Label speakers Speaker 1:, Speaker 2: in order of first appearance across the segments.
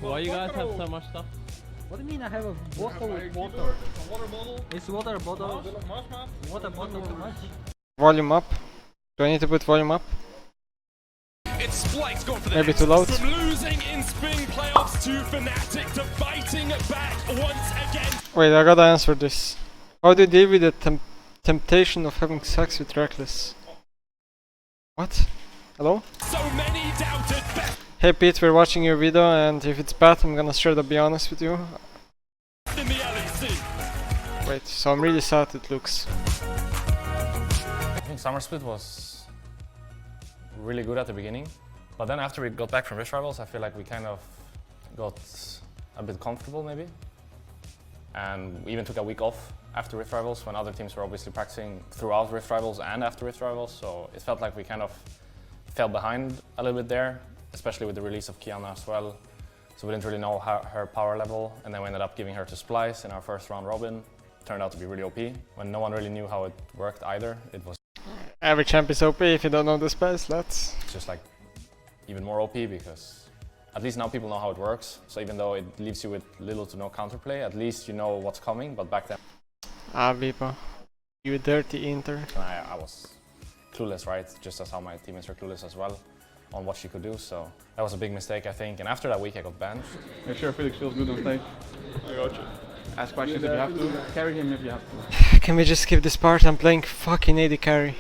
Speaker 1: Why you guys have so much stuff?
Speaker 2: What do you mean I have a bottle with water?
Speaker 3: A water bottle.
Speaker 2: It's water bottle. Water bottle too much.
Speaker 4: Volume up. Do I need to put volume up?
Speaker 5: It's Spikes going for the
Speaker 4: Maybe too loud.
Speaker 5: From losing in spring playoffs to Fnatic to fighting back once again.
Speaker 4: Wait, I gotta answer this. How do you deal with the temptation of having sex with Reckless? What? Hello?
Speaker 5: So many doubted best
Speaker 4: Hey Pete, we're watching your video and if it's bad I'm gonna straight up be honest with you.
Speaker 5: in the LEC.
Speaker 4: Wait, so I'm really sad it looks.
Speaker 6: I think Summer Split was really good at the beginning, but then after we got back from Rift Rivals, I feel like we kind of got a bit comfortable maybe. And we even took a week off after Rift Rivals when other teams were obviously practicing throughout Rift Rivals and after Rift Rivals, so it felt like we kind of fell behind a little bit there, especially with the release of Kiana as well. So we didn't really know her power level, and then we ended up giving her to Splice in our first round robin. Turned out to be really OP, when no one really knew how it worked either. It was
Speaker 4: Every champ is OP if you don't know the spells, that's...
Speaker 6: just like even more OP because at least now people know how it works. So even though it leaves you with little to no counterplay, at least you know what's coming, but back then
Speaker 4: Ah, Bwipo. You dirty Inter.
Speaker 6: I was clueless, right? Just as how my teammates were clueless as well on what she could do, so that was a big mistake I think, and after that week I got benched.
Speaker 3: Make sure Felix feels good on stage. I got you. Ask questions if you have to. Carry him if you have to.
Speaker 4: Can we just skip this part? I'm playing fucking AD carry.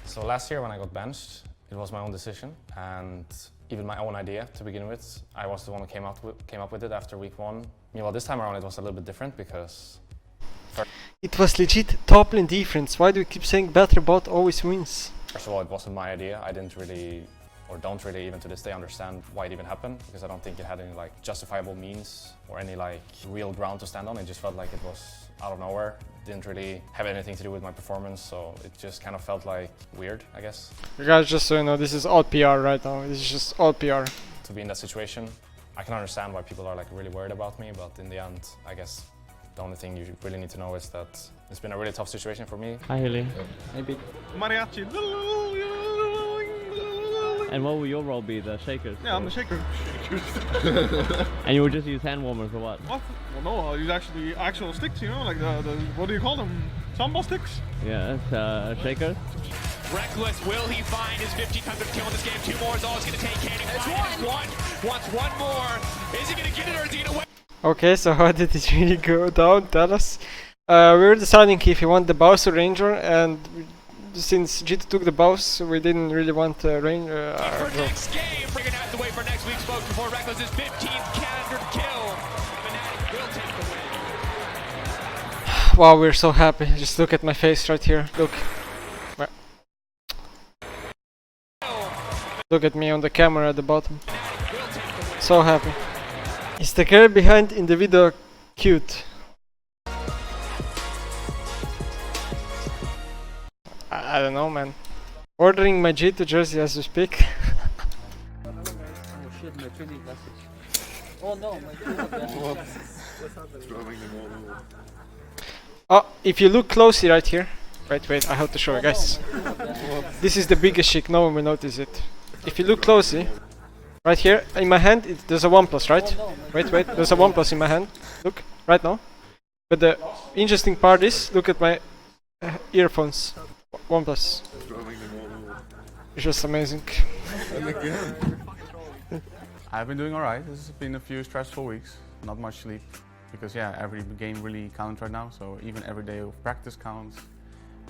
Speaker 6: So last year when I got benched, it was my own decision and even my own idea to begin with. I was the one who came up with it after week 1. Meanwhile this time around it was a little bit different because
Speaker 4: It was legit top lane defense. Why do we keep saying better bot always wins?
Speaker 6: first of all, it wasn't my idea. I didn't really, or don't really even to this day understand why it even happened, because I don't think it had any like justifiable means or any like real ground to stand on. It just felt like it was out of nowhere. Didn't really have anything to do with my performance, so it just kind of felt like weird, I guess.
Speaker 4: You guys, just so you know, this is all PR right now. This is just all PR.
Speaker 6: To be in that situation, I can understand why people are like really worried about me, but in the end, I guess the only thing you really need to know is that it's been a really tough situation for me.
Speaker 1: Hi Hilly.
Speaker 2: Maybe.
Speaker 3: Mariachi.
Speaker 1: And what will your role be? The shakers?
Speaker 3: Yeah, I'm the shaker.
Speaker 1: And you will just use hand warmers or what?
Speaker 3: What? Well, no, I'll use actual sticks, you know, like the what do you call them? Samba sticks?
Speaker 1: Yeah, shakers.
Speaker 5: Reckless, will he find his 1500th kill in this game? 2 more is all it's going to take. Can he find one? Wants one more. Is he going to get it or is he going to win?
Speaker 4: Okay, so how did it really go down? Tell us. We were deciding if you want the Bows or Ranger, and since G2 took the Bows, we didn't really want Ranger.
Speaker 5: For next game, we're going to have to wait for next week's folks before Reckless's 15th calendar kill. Fnatic will take the win.
Speaker 4: Wow, we're so happy. Just look at my face right here. Look. Look at me on the camera at the bottom. So happy. Is the girl behind in the video cute? I don't know, man. Ordering my G2 jersey as we speak.
Speaker 2: Oh shit, my training message. Oh no, my training
Speaker 4: Oh, if you look closely right here. Wait, I have to show you guys. This is the biggest shit, no one will notice it. If you look closely, right here in my hand, there's a OnePlus, right? Wait, there's a OnePlus in my hand. Look, right now. But the interesting part is, look at my earphones. OnePlus. It's just amazing.
Speaker 3: I've been doing alright. This has been a few stressful weeks. Not much sleep. Because yeah, every game really counts right now. So even every day of practice counts.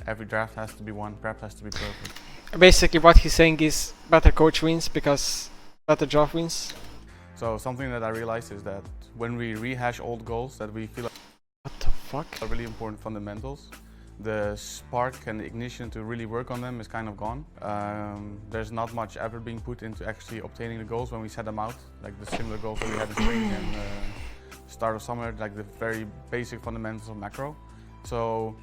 Speaker 3: Every draft has to be won. Prep has to be perfect.
Speaker 4: Basically what he's saying is better coach wins because better job wins.
Speaker 3: So something that I realized is that when we rehash old goals that we feel
Speaker 4: What the fuck?
Speaker 3: are really important fundamentals, the spark and the ignition to really work on them is kind of gone. There's not much effort being put into actually obtaining the goals when we set them out, like the similar goals that we had in spring and start of summer, like the very basic fundamentals of macro. So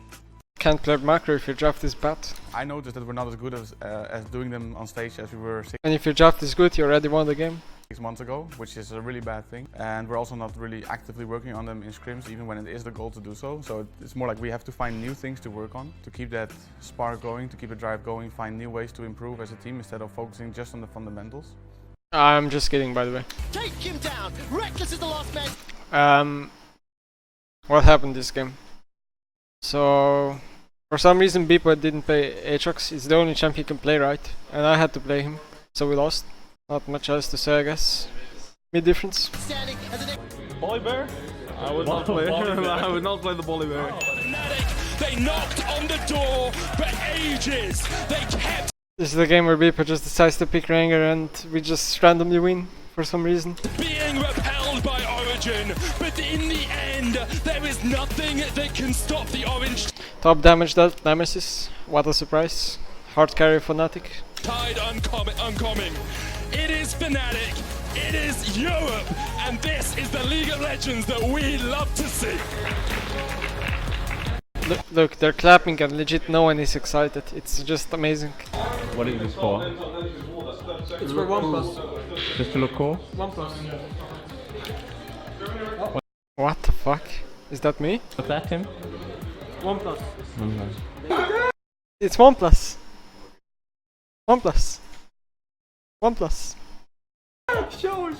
Speaker 4: Can't play macro if your draft is bad.
Speaker 3: I noticed that we're not as good as doing them on stage as we were
Speaker 4: And if your draft is good, you already won the game.
Speaker 3: 6 months ago, which is a really bad thing. And we're also not really actively working on them in scrims, even when it is the goal to do so. So it's more like we have to find new things to work on, to keep that spark going, to keep the drive going, find new ways to improve as a team instead of focusing just on the fundamentals.
Speaker 4: I'm just kidding, by the way.
Speaker 7: Take him down. Reckless is the last man.
Speaker 4: What happened this game? So, for some reason, Bwipo didn't play Aatrox. It's the only champ he can play, right? And I had to play him, so we lost. Not much else to say, I guess. Mid difference.
Speaker 7: Standing as an
Speaker 8: Bolly Bear? I would not play. I would not play the Bolly Bear.
Speaker 5: Fnatic, they knocked on the door for ages. They kept
Speaker 4: This is the game where Bwipo just decides to pick Ranger and we just randomly win for some reason.
Speaker 5: being repelled by Origin, but in the end, there is nothing that can stop the Orange
Speaker 4: Top damage dealt, Nemesis. What a surprise. Hard carry for Fnatic.
Speaker 5: tide oncoming. It is Fnatic, it is Europe, and this is the League of Legends that we love to see.
Speaker 4: Look, they're clapping and legit no one is excited. It's just amazing.
Speaker 1: What is this for?
Speaker 2: It's for 1+.
Speaker 1: Just to look cool?
Speaker 2: 1+.
Speaker 4: What the fuck? Is that me?
Speaker 1: What's that, Tim?
Speaker 2: 1+.
Speaker 4: It's 1+. 1+. 1+.
Speaker 2: Show it.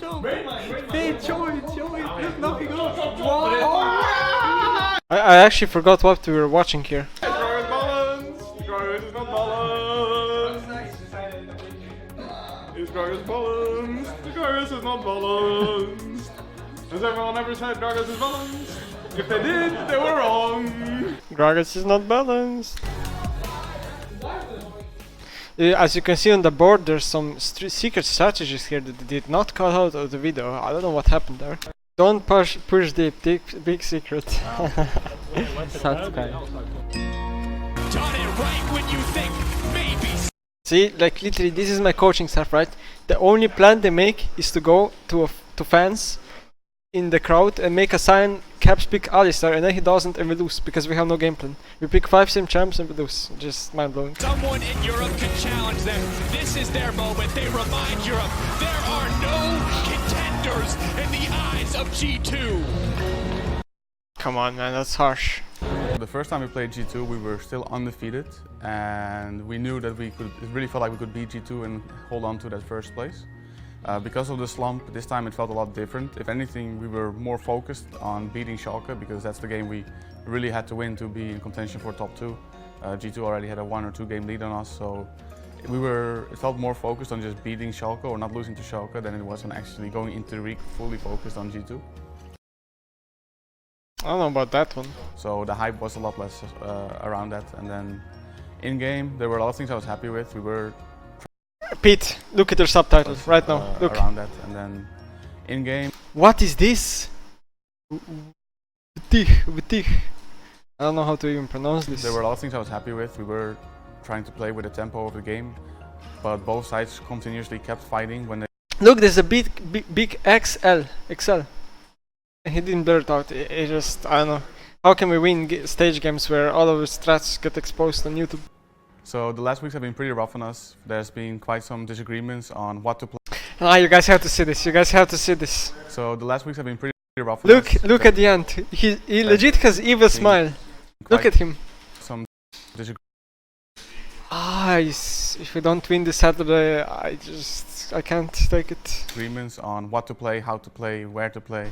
Speaker 2: Hey, show it. Nothing else.
Speaker 4: I actually forgot what we were watching here.
Speaker 8: Darius balance. Darius is not balanced. Is Darius balanced? Darius is not balanced. Has everyone ever said Darius is balanced? If they did, they were wrong.
Speaker 4: Gragas is not balanced. As you can see on the board, there's some secret strategies here that they did not cut out of the video. I don't know what happened there. Don't push the big secret.
Speaker 1: Such guy.
Speaker 5: Done it right when you think maybe.
Speaker 4: See, like literally, this is my coaching staff, right? The only plan they make is to go to fans in the crowd and make a sign, Caps pick Alistar, and then he doesn't and we lose because we have no game plan. We pick 5 sim champs and we lose. Just mind blowing.
Speaker 5: Someone in Europe can challenge them. This is their moment. They remind Europe there are no contenders in the eyes of G2.
Speaker 4: Come on, man, that's harsh.
Speaker 3: The first time we played G2, we were still undefeated, and we knew that we could. It really felt like we could beat G2 and hold on to that first place. Because of the slump, this time it felt a lot different. If anything, we were more focused on beating Schalke because that's the game we really had to win to be in contention for top 2. G2 already had a 1 or 2 game lead on us, so it felt more focused on just beating Schalke or not losing to Schalke than it was on actually going into the week fully focused on G2.
Speaker 4: I don't know about that one.
Speaker 3: So the hype was a lot less around that, and then in game there were a lot of things I was happy with. We were
Speaker 4: Pete, look at your subtitles right now. Look.
Speaker 3: Around that, and then in game.
Speaker 4: What is this? I don't know how to even pronounce this.
Speaker 3: There were a lot of things I was happy with. We were trying to play with the tempo of the game, but both sides continuously kept fighting when they.
Speaker 4: Look, there's a big XL, and he didn't blur it out. It just, I don't know. How can we win stage games where all of our strats get exposed on YouTube?
Speaker 3: So the last weeks have been pretty rough on us. There's been quite some disagreements on what to play.
Speaker 4: Ah, you guys have to see this. You guys have to see this.
Speaker 3: So the last weeks have been pretty rough on us.
Speaker 4: Look at the end. He legit has evil smile. Look at him.
Speaker 3: Some
Speaker 4: If we don't win this Saturday, I can't take it.
Speaker 3: disagreements on what to play, how to play, where to play,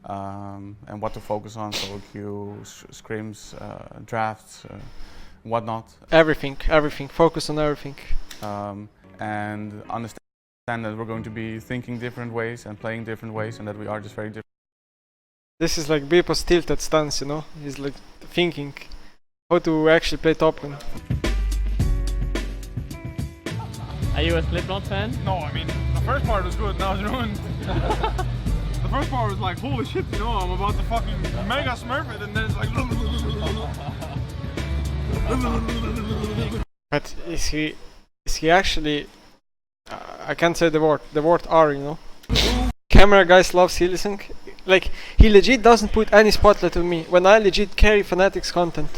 Speaker 3: and what to focus on. Solo queue, scrims, drafts, whatnot.
Speaker 4: Everything. Focus on everything.
Speaker 3: And understand that we're going to be thinking different ways and playing different ways, and that we are just very different.
Speaker 4: This is like Bwipo's tilted stance, you know? He's like thinking how to actually play top lane.
Speaker 1: Are you a Slipknot fan?
Speaker 8: No, I mean, the first part was good, now it's ruined. The first part was like, holy shit, you know, I'm about to fucking mega smurf it, and then it's like.
Speaker 4: But is he actually? I can't say the word R, you know. Camera guys loves Hillsync. Like, he legit doesn't put any spotlight on me when I legit carry Fnatic's content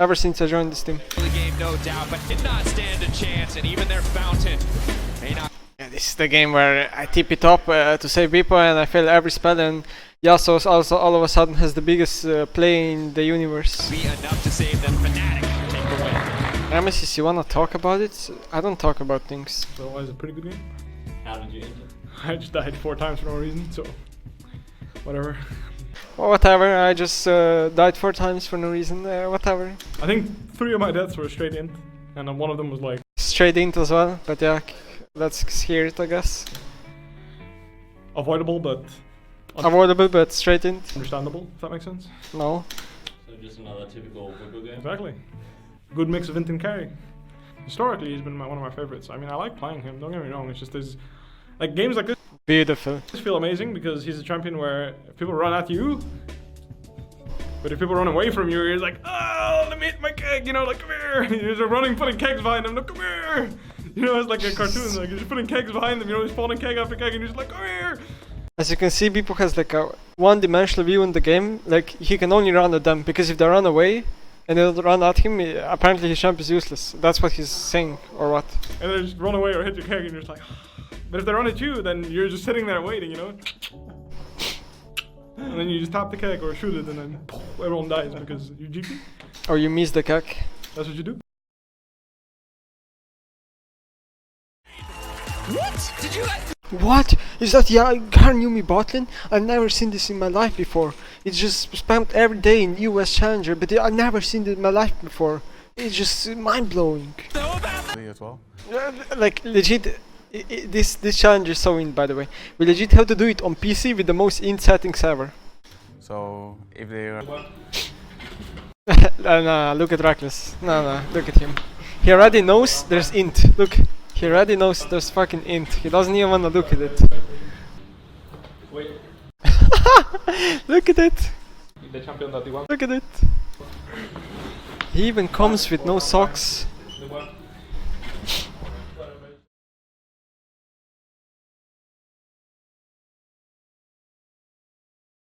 Speaker 4: ever since I joined this team.
Speaker 5: The game, no doubt, but did not stand a chance, and even their fountain may not.
Speaker 4: Yeah, this is the game where I tip it up to save Bwipo and I fail every spell, and Yasuo also all of a sudden has the biggest play in the universe.
Speaker 5: Be enough to save them. Fnatic take the win.
Speaker 4: Nemesis, you wanna talk about it? I don't talk about things.
Speaker 8: Otherwise, a pretty good game.
Speaker 1: How did you enter?
Speaker 8: I just died 4 times for no reason, so whatever.
Speaker 4: Whatever, I just died 4 times for no reason, whatever.
Speaker 8: I think 3 of my deaths were straight in, and then one of them was like...
Speaker 4: Straight into as well, but yeah, let's hear it, I guess.
Speaker 8: Avoidable, but...
Speaker 4: Avoidable, but straight in.
Speaker 8: Understandable, if that makes sense.
Speaker 4: No.
Speaker 1: So just another typical Bwipo game?
Speaker 8: Exactly. Good mix of int and carry. Historically, he's been one of my favorites. I mean, I like playing him, don't get me wrong, it's just there's... Like, games like this...
Speaker 4: Beautiful.
Speaker 8: Feel amazing because he's a champion where if people run at you, but if people run away from you, you're like, oh, let me hit my keg, you know, like, come here. You're just running, putting kegs behind them, no, come here. You know, it's like a cartoon, like, you're just putting kegs behind them, you know, he's spawning keg after keg, and you're just like, come here.
Speaker 4: As you can see, Bwipo has like a one-dimensional view in the game. Like, he can only run at them, because if they run away and they'll run at him, apparently his champ is useless. That's what he's saying, or what?
Speaker 8: And they just run away or hit your keg, and you're just like, but if they run at you, then you're just sitting there waiting, you know? And then you just tap the keg or shoot it, and then everyone dies because you GG.
Speaker 4: Or you miss the keg.
Speaker 8: That's what you do.
Speaker 5: What? Did you?
Speaker 4: What? Is that Yumi botlane? I've never seen this in my life before. It's just spammed every day in US Challenger, but I've never seen it in my life before. It's just mind-blowing.
Speaker 3: As well.
Speaker 4: Like, legit, this challenge is so in, by the way. We legit have to do it on PC with the most int settings ever.
Speaker 3: So if they are...
Speaker 4: Nah, look at Reckless. No, look at him. He already knows there's int. Look, he already knows there's fucking int. He doesn't even wanna look at it.
Speaker 8: Wait.
Speaker 4: Look at it.
Speaker 8: The champion that he wants.
Speaker 4: Look at it. He even comes with no socks.